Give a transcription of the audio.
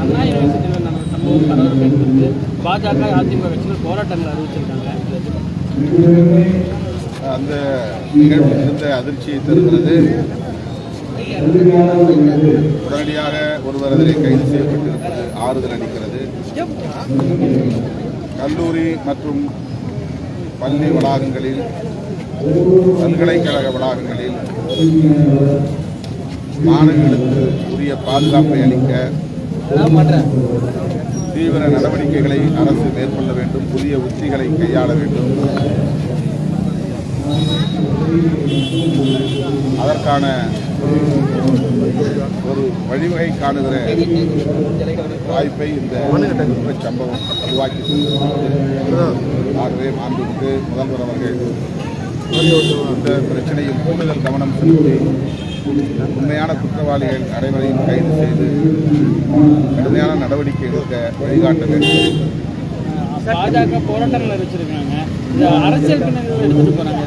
அண்ணா யூனிவர்சிட்டியில் நடந்த சம்பவம் பரபரப்பு ஏற்படுது. பாஜக அதிமுக கட்சிகள் போராட்டங்கள் அறிவிச்சிருக்காங்க. அந்த நிகழ்வு இருந்த அதிர்ச்சியை தருகிறது. உடனடியாக ஒருவர் அதிலே கைது செய்யப்பட்டிருப்பது ஆறுதல் அளிக்கிறது. கல்லூரி மற்றும் பள்ளி வளாகங்களில், பல்கலைக்கழக வளாகங்களில் மாணவர்களுக்கு உரிய பாதுகாப்பை அளிக்க தீவிர நடவடிக்கைகளை அரசு மேற்கொள்ள வேண்டும். புதிய உத்திகளை கையாள வேண்டும். அதற்கான ஒரு வழிவகை காணுகிற வாய்ப்பை இந்த சம்பவம் உருவாக்கி தந்திருக்கிறது. ஆகவே மாண்புமிகு முதல்வர் அவர்கள் இந்த பிரச்சனையில் கூடுதல் கவனம் செலுத்தி உண்மையான குற்றவாளிகள் அனைவரையும் கைது செய்து கடுமையான நடவடிக்கை எடுக்க வழிகாட்ட வேண்டும். பாஜக போராட்டங்கள் அறிவிச்சிருக்காங்க. அரசியல் பின்னணியில் எடுத்துட்டு போறாங்க.